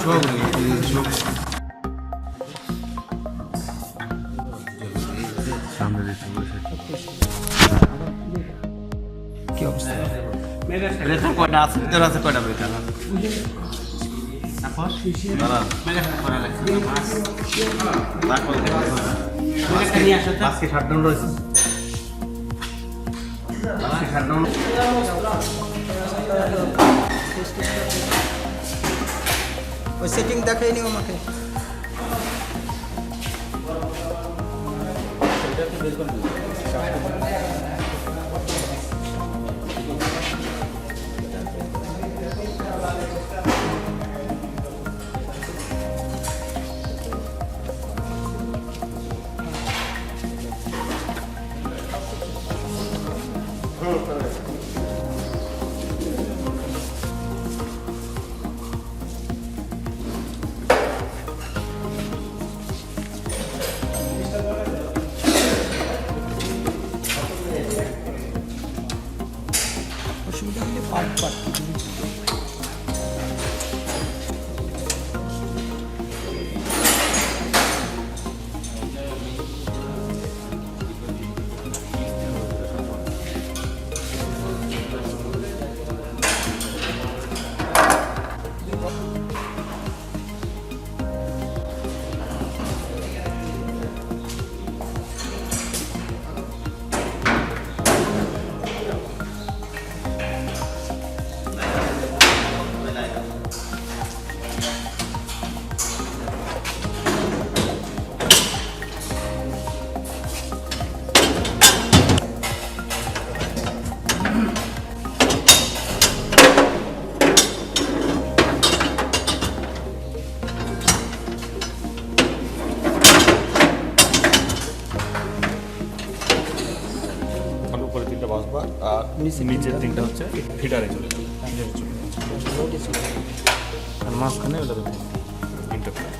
কি অবস্থা? কয়টা আছে ভিতরে আছে কয়টা বেটার ওই সেটিং দেখাইনি আমাকে। অসুবিধা হলে পার্ট পার্ট উপরে তিনটা বাসবা আর নিচের তিনটা হচ্ছে ফিডারে চলে যাবে। আর মাঝখানে ওটা ইন্টারফেস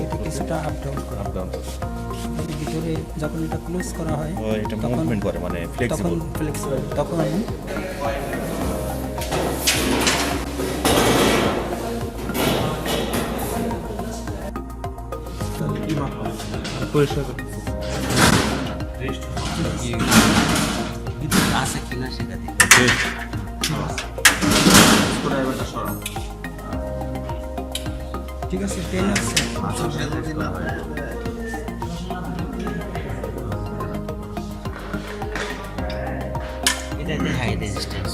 এটা কিছুটা আপ ডাউন করা। আপ ডাউন ভিতরে যখন এটা ক্লোজ করা হয় এটা মুভমেন্ট করে মানে ফ্লেক্সিবল। তখন ফ্লেক্সিবল, তখন আমি পরিষ্কার করতে আছে কিনা সেটা দেখি ঠিক আছে। পেন আছে এটা হাই রেজিস্ট্যান্স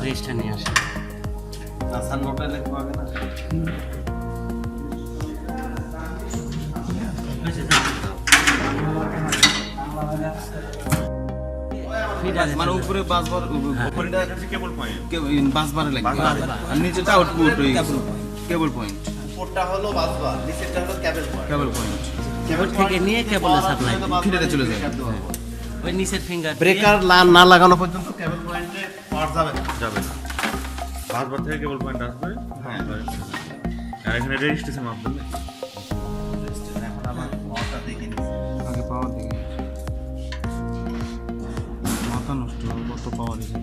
রেজিস্টার নিয়ে আসে আসান নোটা লিখবো আগে না মানে উপরে বাসবার উপরেটা কেবল পয়েন্ট বাসবারে লাগবে আর নিচেটা আউটপুট হয়ে গেছে কেবল পয়েন্ট উপরটা হলো বাসবার, নিচেরটা হলো কেবল পয়েন্ট। কেবল পয়েন্ট কেবল থেকে নিয়ে কেবলে সাপ্লাই ফিডারে চলে যায় ওই নিচের ফিঙ্গার ব্রেকার না লাগানো পর্যন্ত কেবল পয়েন্টে পাওয়া যাবে না যাবে না। বাসবার থেকে কেবল পয়েন্ট আসবে। হ্যাঁ আর এখানে রেজিস্ট্রেশন মাপবেন না। এখন আবার পাওয়ারটা দেখে নিচ্ছি। আগে পাওয়ার দেখে মাথা নষ্ট কত পাওয়ার দিচ্ছে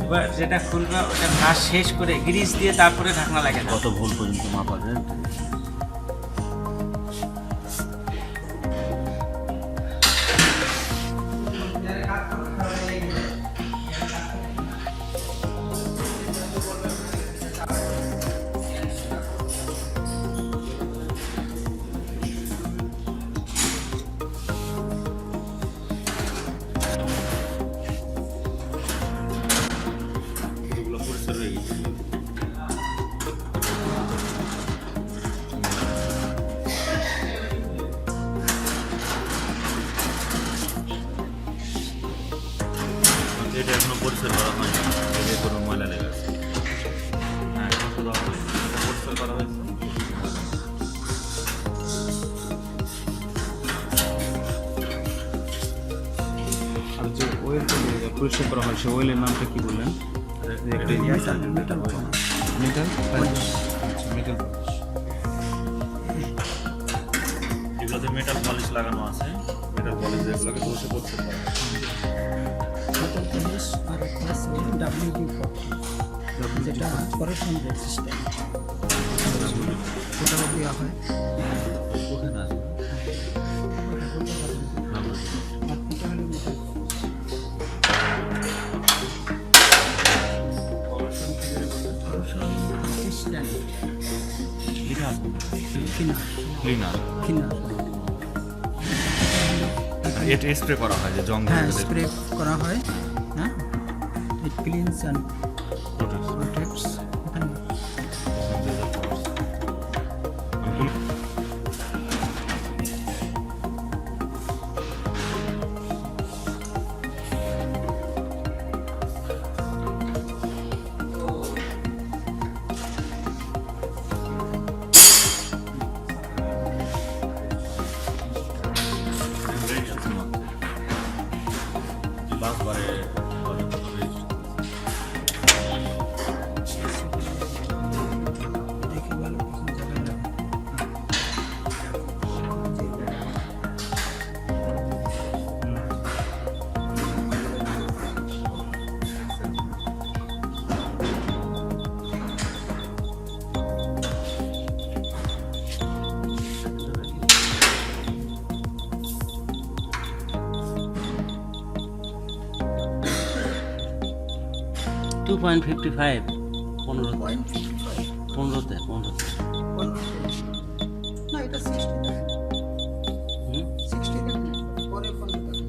এবার যেটা খুলবে ওটা কাজ শেষ করে গ্রিস দিয়ে তারপরে ঢাকনা লাগে কত ভুল পর্যন্ত মাপা যায় এটা এখনো পরিষ্কার করা হয়নি। পরিষ্কার করা হয় সে অয়েলের নামটা কি বললেন? মেটাল মেটাল মেটাল এগুলোতে মেটাল পলিশ লাগানো আছে, মেটাল পলিশ যেগুলোকে বসে করতে পারে। পলিশ আর প্লাস WD-40 যেটা করেশন রেজিস্ট্যান্ট ওটাও দেওয়া হয়। ওখানে আছে আর এটা হলো মেটাল করেশন রেজিস্ট্যান্ট ক্লিনার কিনার এটা স্প্রে করা হয় যে জং হ্যাঁ স্প্রে করা হয়। হ্যাঁ ইট ক্লিনস অ্যান্ড প্রোটেক্টস। ওখানে 10 বারে দেখে ভালো কিছু জায়গা না। টু 2.55 15 0.55 15তে না এটা 60 হুম 60 দেখুন পরে 15 দেখুন।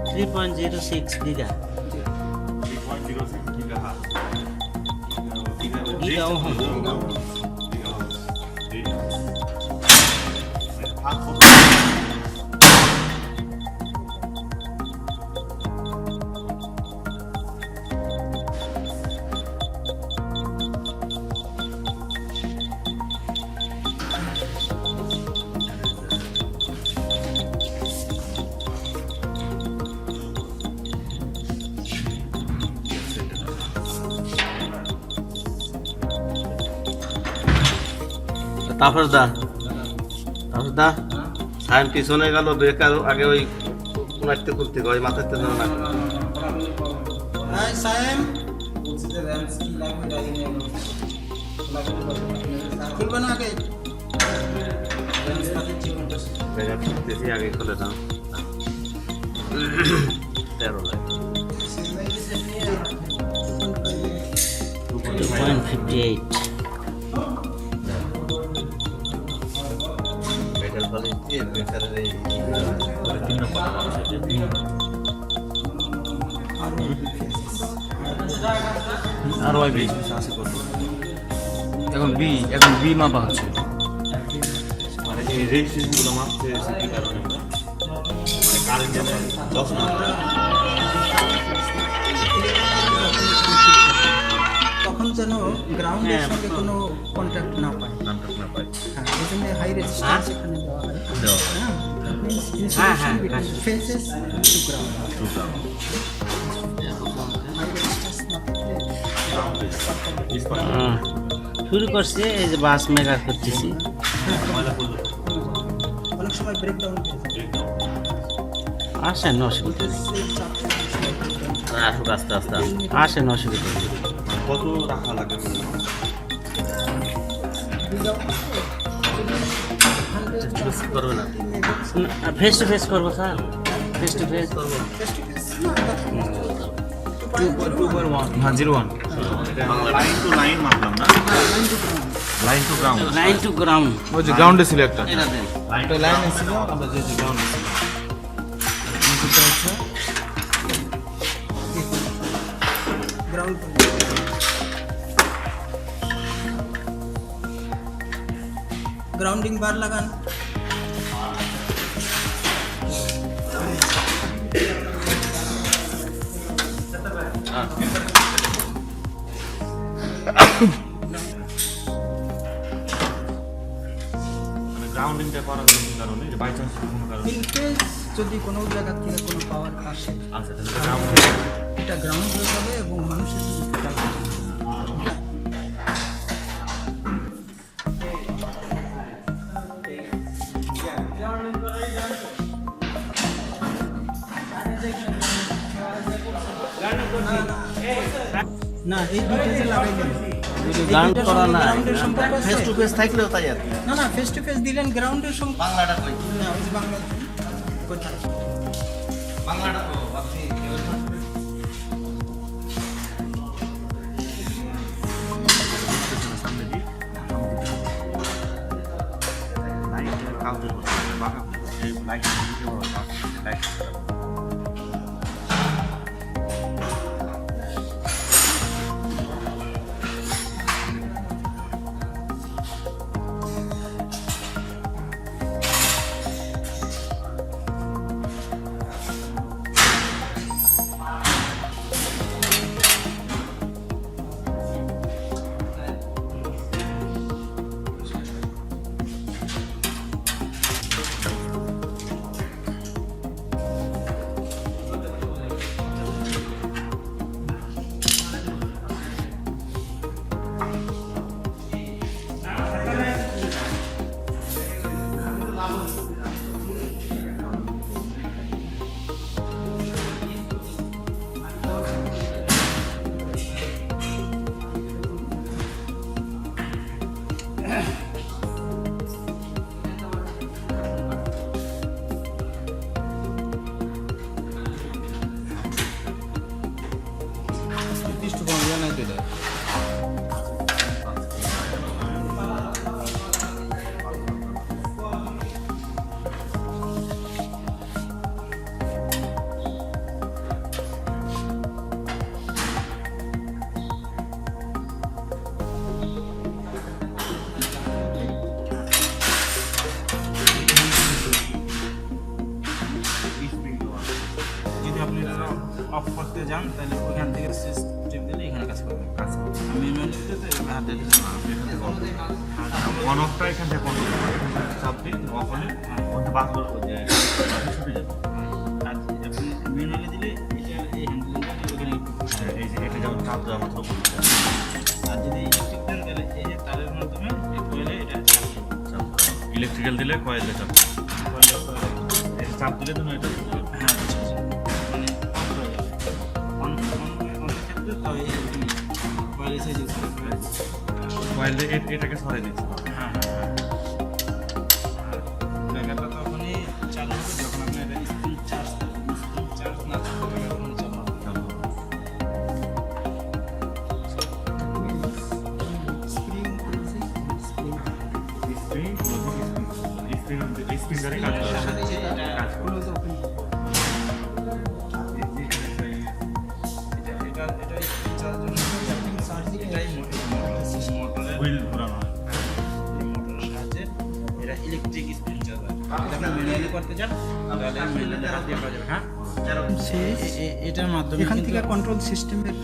থ্রি 3.06 বিঘা বিঘা ওহম। তারপর দা সাইন পিছনে গেল বেকার আগে ওই মারতে করতে ওই মাথাতে না হাই সায়েম খুলবে না আগে বেশি আগে খুলে দাও 13 লাখ 2.58 মেটাল পলিশ দিয়ে বেকারের এই আর ওয়াই বি এখন বি মাপা হচ্ছে মানে এই রেজিস্ট্রেশনগুলো মাপতে এসে কি কারণে আমরা মানে কারেন্টের 10 নম্বর তখন যেন গ্রাউন্ডের সঙ্গে কোনো কন্ট্যাক্ট না পায়। নামটা না পাই হ্যাঁ এই জন্য হাই রেজিস্ট্যান্স এখানে দেওয়া হয়। হ্যাঁ হ্যাঁ, fences to ground program high resistance না থাকলে শুরু করছে এই যে বাস মেকার করতেছি। অনেক সময় ব্রেকডাউন হয়ে যায়। আসেন অসুবিধা নেই, আসুক আস্তে আস্তে আসেন অসুবিধা নেই। কত রাখা লাগে করবে না ফেস টু ফেস করবো স্যার, ফেস টু ফেস করবো। 2.1 হ্যাঁ 01 লাইন টু লাইন মাপলাম না, line to ground line to ground ওই যে গ্রাউন্ডে ছিল একটা এটা দেন লাইনে ছিল আমরা যে গ্রাউন্ডে ছিল আচ্ছা গ্রাউন্ড গ্রাউন্ডিং বার লাগান। মানে গ্রাউন্ডিংটা করার কোনো কারণে যে বাই চান্স কোনো কারণে ইন কেস যদি কোনো জায়গা থেকে কোনো পাওয়ার আসে আচ্ছা তাহলে গ্রাউন্ড এটা গ্রাউন্ড হয়ে যাবে এবং মানুষের যদি না এই দুটো যে লাগাইলেন গ্রাউন্ড করা না গ্রাউন্ডের সম্পর্ক আছে? ফেস টু ফেস থাকলেও তাই আর কি। না না ফেস টু ফেস দিলেন গ্রাউন্ডের সম্পর্ক বাংলাটা কই না ওই যে বাংলা কোথায় বাংলাটা তো আপনি সামনে দিই লাইট কাউন্টার করতে বাঁকা এই লাইট লাইট নির্দিষ্ট কোনো ইয়ে নাই তো এটা। যদি আপনি অফ করতে যান তাহলে ওইখান থেকে সুইচ টিপ দিলে এখানে কাজ করবে। আমি ম্যানুয়ালি তো হাতে অন অফটা এখান থেকে বন্ধ করতে হবে। এখান থেকে চাপ দিন অফ হলে ওটা বাস করে ছুটে যাবে। আর আপনি ম্যানুয়ালি দিলে এটা এই হ্যান্ডেল ওখানে হ্যাঁ, এই যে এটা যেমন চাপ দেওয়া মাত্র বলতে হবে। আর যদি ইলেকট্রিক দেন তাহলে এই যে তারের মাধ্যমে এই কোয়েলে এটা ইলেকট্রিক্যাল দিলে কয়েলে চাপ এই চাপ দিলে তুমি এটা হ্যাঁ আচ্ছা আচ্ছা মানে অফ হয়ে যাবে। অন ক্ষেত্রে তো এই কোয়েল এসে ইউজ করে কয়েলে এটাকে সরাই দিচ্ছে হ্যাঁ ব্যাকআপটা তখনই চালু হবে যখন আপনার এটা স্পিড চার্জ না থাকবে তখন চালু হবে। স্প্রিং স্প্রিং ধরে কাজ করে কাজ করে ক্লোজ ওপেন এটা স্পিড চার্জ এটাই মোটরের হুইল ঘোরানো হয় এই মোটরের সাহায্যে এটা ইলেকট্রিক স্পিড চার্জ হয়। যদি আপনি ম্যানুয়ালি করতে চান তাহলে ম্যানুয়ালি হাত দিয়ে করা যাবে। হ্যাঁ এটার মাধ্যমে এখান কিন্তু থেকে কন্ট্রোল সিস্টেমের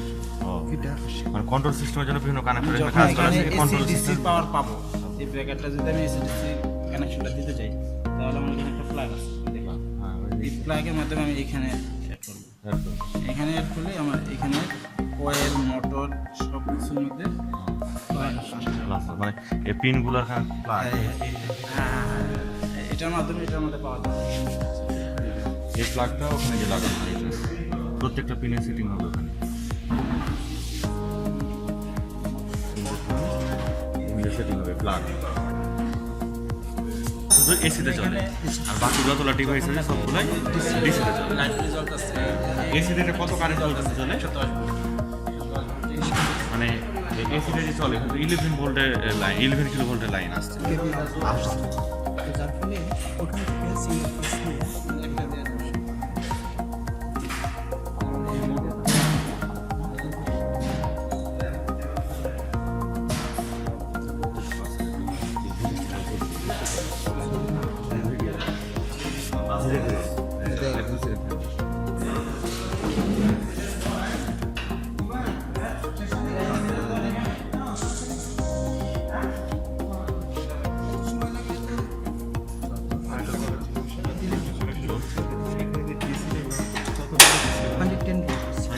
ও এটা আসে মানে কন্ট্রোল সিস্টেমের জন্য বিভিন্ন কানেক্টর যখন কাজ করা এখানে আছে কন্ট্রোল এসিডিসি সিস্টেম পাওয়ার পাবো এই ব্র্যাকেটটা যদি আমি এসিডিসি কানেকশনটা দিতে চাই তাহলে আমার এখানে একটা প্লাগ আছে দেখুন এই প্লাগের মাধ্যমে আমি এখানে অ্যাড করবো। এখানে অ্যাড করলে আমার এখানে কয়েল মোটর সব কিছুর মধ্যে মানে এই পিনগুলো এখানে এটার মাধ্যমে এটার মধ্যে পাওয়া যায়। এই প্লাগটা ওখানে যে লাগানো হয় এটা প্রত্যেকটা পিনের সেটিং হবে ওখানে সেটিং হবে প্লাগ শুধু এসিতে চলে আর বাকি যতগুলো ডিভাইস আছে সবগুলাই ডিসিতে চলে লাইটগুলি জ্বলতেছে এসিতে কত কারেন্ট চলতেছে চলে মানে এসিতে যে চলে কিন্তু 11 ভোল্টের লাইন 11 কিলো ভোল্টের লাইন আসছে যার ফলে ওখান থেকে সিঙ্গেল পিস নিয়ে একটা দেওয়া যাবে।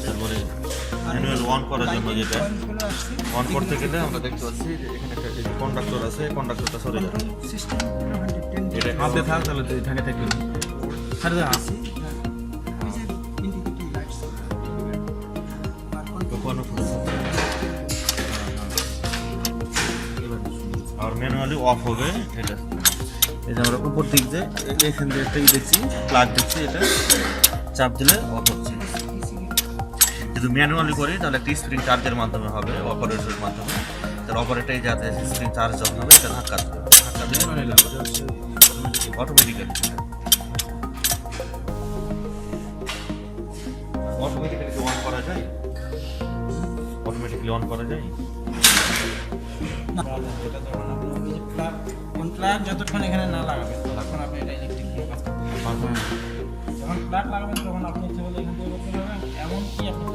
তারপরে ম্যানুয়াল অন করার জন্য যেটা অন করতে গেলে আমরা দেখতে পাচ্ছি যে এখানে একটা কন্ডাক্টর আছে, কন্ডাক্টরটা সরে যাচ্ছে। এটা হাতে থাক তাহলে ঢাকে থাকবে না ছাড়ে দাও আর ম্যানুয়ালি অফ হবে এটা। এই যে আমরা উপর দিক যে এখান দিয়ে একটা দেখছি প্লাগ দেখছি, এটা চাপ দিলে অফ হচ্ছে। যদি ম্যানুয়ালি করি তাহলে একটা স্প্রিং চার্জের মাধ্যমে হবে, অপারেটরের মাধ্যমে। তার অপারেটরে যাতে স্প্রিং চার্জ যখন হবে এটা ধাক্কা দেবে, ধাক্কা দিলে অটোমেটিক্যালি অন করা যায়, অটোমেটিক্যালি অন করা যায়। প্লাগ যতক্ষণ এখানে না লাগাবেন ততক্ষণ আপনি এটা ইলেকট্রিক দিয়ে কাজ করতে পারবেন। যখন প্লাগ লাগাবেন তখন আপনি ইচ্ছে করলে এখান থেকে করতে পারবেন, এমনকি আপনি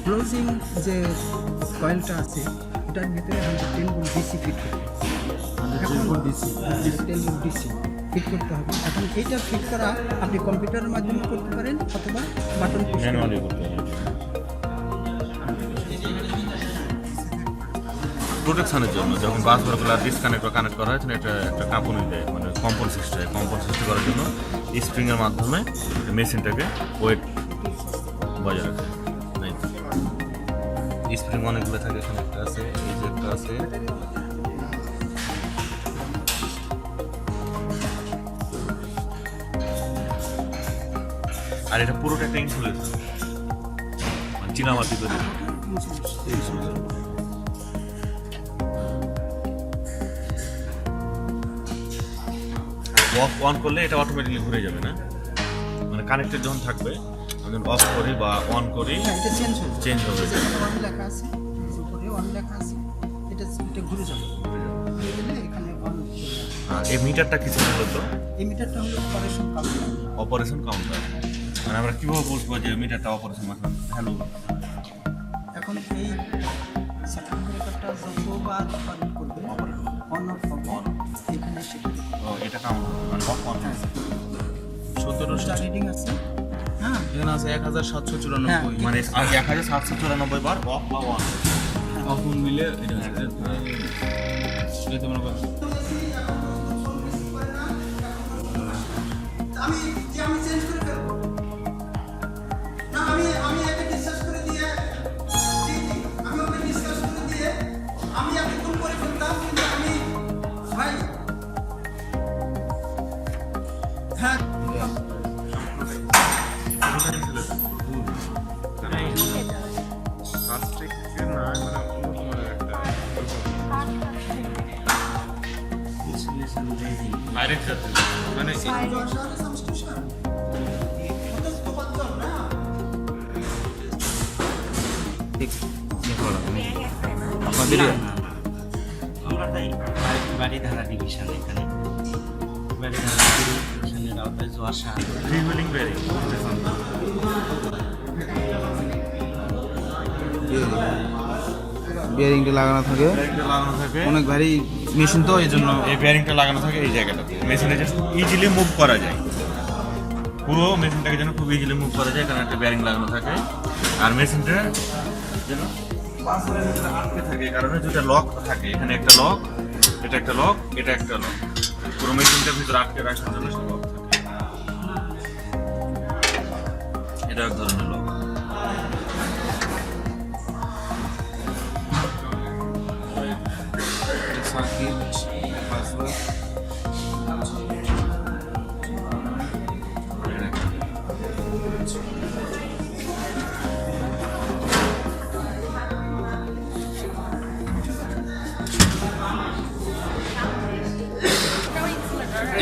ক্লোজিং যে কয়েলটা আছে ওটার ভিতরে 110 ভোল্ট ডিসি ফিট করতে হবে। 110 ভোল্ট ডিসি ফিট করতে হবে। এখন এইটা ফিট করা আপনি কম্পিউটারের মাধ্যমে করতে পারেন অথবা বাটন পুশ করে ম্যানুয়ালি করতে হবে। প্রোটেকশনের জন্য যখন বাসগুলো ডিসকানেক্ট বা কানেক্ট করা হয় এটা একটা কাঁপুনি দেয়, মানে কম্পন সৃষ্টি হয়। কম্পন সৃষ্টি করার জন্য স্প্রিংয়ের মাধ্যমে মেশিনটাকে ওয়েট বজায় রাখে। স্প্রিং অনেকগুলো থাকে, এখানে একটা আছে, এই যে একটা আছে। আর এটা পুরোটা একটা ইনসুলেশন, মানে চীনামাটি তৈরি। অফ অন করলে এটা অটোমেটিকলি ঘুরে যাবে না, মানে কানেক্টেড যখন থাকবে আমি অফ করি বা অন করি এটা চেঞ্জ হবে। চেঞ্জ হবে। অন লেখা আছে, উপরে অন লেখা আছে, এটা ঘুরে যাবে। ঘুরে গেলে এখানে অন। আর এই মিটারটা কিছু মূলত এই মিটারটা হলো অপারেশন কাউন্টার। অপারেশন কাউন্টার, মানে আমরা কীভাবে বুঝবো যে মিটারটা অপারেশন ভ্যালু? এখন এই সার্কিট ব্রেকারটা যতবার অপারেট করবে অন অফ হবে এখানে সেটা এটা কাউন্ট মানে অফ অন। 17টা রিডিং আছে। হ্যাঁ এখানে আছে 1794 মানে 1794 বার অফ বা অন অফুন মিলে এটা এটা মনে করো আমি চেঞ্জ করে ফেলবো না। আমি একে ডিসকাস করে দিয়ে আমি ওকে ডিসকাস করে দিয়ে আমি একে ভুল করে ফেলতাম, কিন্তু আমি ভাই হ্যাঁ ডাইরেক্ট যাচ্ছে, মানে আমাদের আমরা তাই বাড়িধারা ডিভিশন, এখানে বাড়িধারা ডিভিশনের আওতায় আসা ফ্রি হুইলিং বেয়ারিং বিয়ারিংটা লাগানো থাকে, লাগানো থাকে। অনেক ভারী মেশিন তো এই জন্য এই বেয়ারিংটা লাগানো থাকে এই জায়গাটাতে, মেশিনে জাস্ট ইজিলি মুভ করা যায়। পুরো মেশিনটাকে যেন খুব ইজিলি মুভ করা যায়, কারণ একটা বেয়ারিং লাগানো থাকে। আর মেশিনটা যেন পাথরের ভিতরে আটকে থাকে, এই কারণে দুটা লক থাকে। এখানে একটা লক, এটা একটা লক, এটা একটা লক। পুরো মেশিনটার ভিতরে আটকে রাখার জন্য সে লক থাকে। এটা এক ধরনের লক।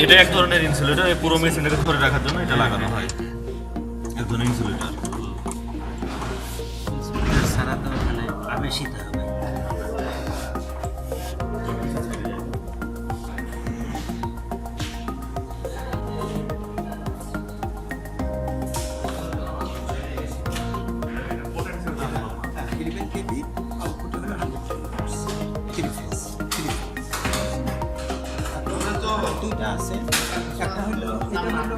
এটা এক ধরনের ইনসুলেটর, এই পুরো মেশিনটাকে ধরে রাখার জন্য এটা লাগানো হয়, এক ধরনের ইনসুলেটর। ছাড়া তো ওখানে আবেশিত হবে। 11 কেবি, আউটপুট হলো 110 ভোল্টস, 3 ফেজ। দুইটা আছে, একটা হলো এটা হলো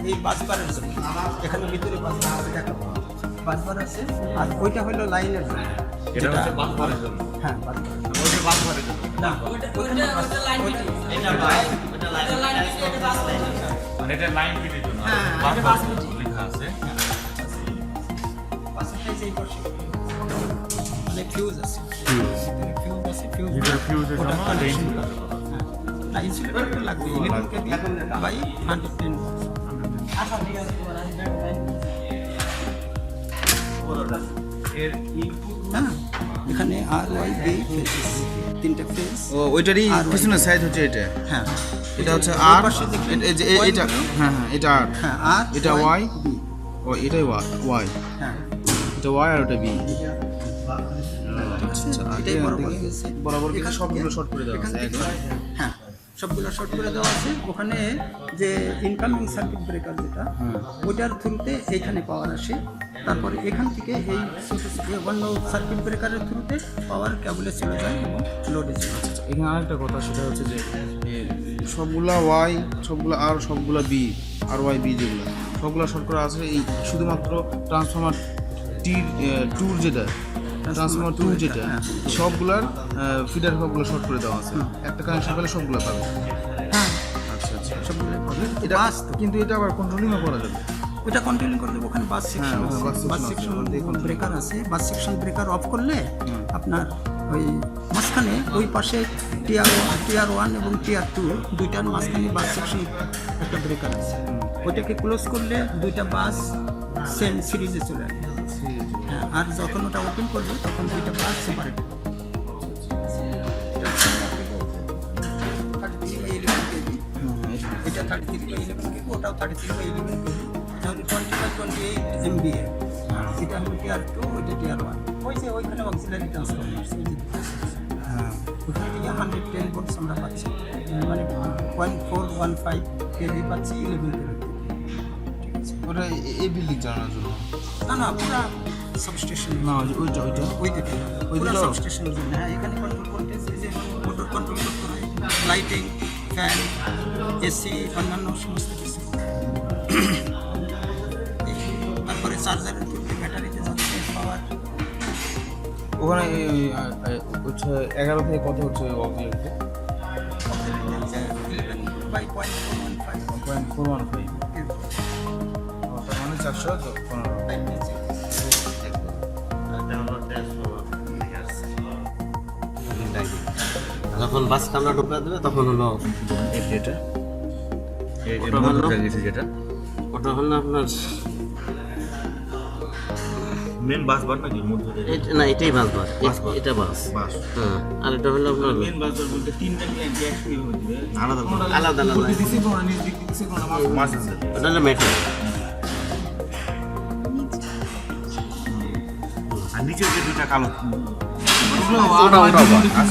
এই বাসবারের জন্য, এখানে ভিতরে বাসবার আছে, দেখাবো বাসবার আছে, আর ওইটা হলো লাইনের জন্য। এটা হচ্ছে বাসবারের জন্য। হ্যাঁ, বাসবার। ওইটা বাসবারের জন্য। না, ওইখানে মানে এটা লাইন ফিটের জন্য। বাসবার লেখা আছে। পাশেরটাই যেই পাশে। মানে ফিউজ আছে। ফিউজ আছে, ফিউজ। ভিতরে ফিউজের জন্য আর এই না, ইনসুলেটর লাগবে 11 কেবি বাই 110। এর ইনপুট হ্যাঁ, এখানে আর ওয়াই বি ফেজ, তিনটা ফেজ। ও ওইটারই আর ওই- পিছনের সাইড হচ্ছে এটা। হ্যাঁ, এটা হচ্ছে এই আর, পাশে দেখবেন এটা হ্যাঁ হ্যাঁ এটা আর, হ্যাঁ, আর এটা ওয়াই Y, বি। ও এটাই ওয়াই, হ্যাঁ, এটা ওয়াই আর ওটা বি। এটাই বরাবর গেছে। বরাবর গেছে, এখান সবগুলো থেকে- শর্ট করে দেওয়া এখান আছে, থেকে- একদম। হ্যাঁ, সবগুলো শর্ট করে দেওয়া আছে। ওখানে যে ইনকামিং সার্কিট ব্রেকার যেটা, ওইটার থ্রুতে এইখানে পাওয়ার আসে। তারপরে এখান থেকে এই অন্য সার্কিট ব্রেকারের থ্রুতে পাওয়ার কেবলে চলে যায় এবং লোডে চলে যায়। এখানে আরেকটা কথা, সেটা হচ্ছে যে সবগুলা ওয়াই, সবগুলা আর, সবগুলা বি, আর ওয়াই বি যেগুলো সবগুলা শর্ট করা আছে। এই শুধুমাত্র ট্রান্সফরমার টুর যেটা, ট্রান্সফরমার টু যেটা, সবগুলার ফিডার সবগুলো শর্ট করে দেওয়া আছে। একটা কানেকশন পেলে সবগুলো পাবে। হ্যাঁ, আচ্ছা আচ্ছা। সবগুলো পাবে। এটা বাস তো, কিন্তু এটা আবার কন্ট্রোলিংও করা যাবে। ওটা কন্ট্রোলিং করলে ওখানে বাস সেকশন হ্যাঁ, আছে, বাস সেকশন বাস আছে, সেকশন ওখান থেকে control ব্রেকার আছে। বাস সেকশন ব্রেকার অফ করলে আপনার ওই মাঝখানে ওই পাশে টিআর 1 এবং টিআর 2 দুইটার মাঝখানে বাস সেকশন একটা ব্রেকার আছে। ওইটাকে ক্লোজ করলে দুইটা বাস সেম সিরিজে চলে আসবে। হ্যাঁ, আর যখন ওটা ওপেন করবে তখন দুইটা বাস সেপারেট হবে। এটা 33/11 কেবি, ওটাও 33/11 কেবি। এটা হলো 20/28 MVA। এটা হলো টিআর 2, ওইটা টিআর 1। ওই যে ওইখানে অক্সিলারি ট্রান্সফরমার, হ্যাঁ, ওখানে থেকে 110 ভোল্টস আমরা পাচ্ছি, মানে 0.415 কেভি পাচ্ছি 11 কেভি। ওটা এই বিল্ডিং চালানোর জন্য না, পুরা সাবস্টেশন। না, ওইটা ওই দিকে ওই পুরা দিকেও? সাবস্টেশনের জন্য। হ্যাঁ, এখানে কন্ট্রোল ভোল্টেজ, এই যে মোটর কন্ট্রোল করতে হয়, লাইটিং, ফ্যান, এসি, অন্যান্য সমস্ত কিছু। তারপরে চার্জারের থ্রুতে ব্যাটারিতে যাচ্ছে পাওয়ার। ওখানে হচ্ছে 11 থেকে কত হচ্ছে অক্সিলারিতে? 11/0.415 0.415, তার মানে 415। যখন বাস কামরা ঢুকা দেবে তখন হলো এই যেটা ওটা হলো যেটা ওটা হলো আপনার মেন বাস বার নাকি মধ্যে না, এটাই বাস বাস, বাস বাস। এটা বাস। বাস হ্যাঁ, আর এটা হলো আপনার মেন বাস বলতে তিনটা লাইন যে একসাথে হচ্ছে আলাদা আলাদা আলাদা। মাস আছে ওটা হলো মেটাল। আর নিচে যে দুটো কালো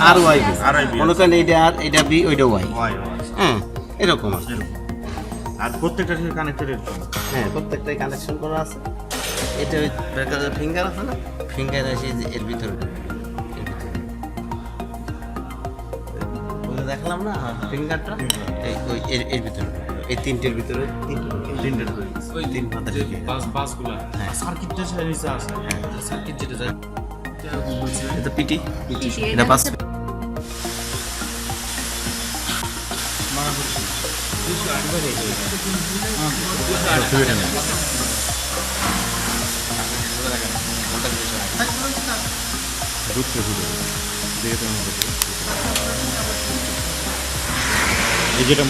আর ওয়াই বি, আর ওয়াই বি মনে করেন এইটা আর, এটা বি, ওইটা ওয়াই। ওয়াই হ্যাঁ, এরকম আছে। আর প্রত্যেকটা থেকে কানেক্টেড হ্যাঁ, প্রত্যেকটাই কানেকশন করা আছে। এটা ওই ব্রেকারের ফিঙ্গার আছে না, ফিঙ্গার আছে এই যে এর ভিতরে, ওই যে দেখালাম না ফিঙ্গারটা, এই ওই এর ভিতরে, এই তিনটের ভিতরে, তিনটের ওই তিন হাতে বাসগুলো হ্যাঁ। সার্কিটটা নিচে আছে, সার্কিট যেটা যায় এটা পিটি, এটা বাস। এই যেটা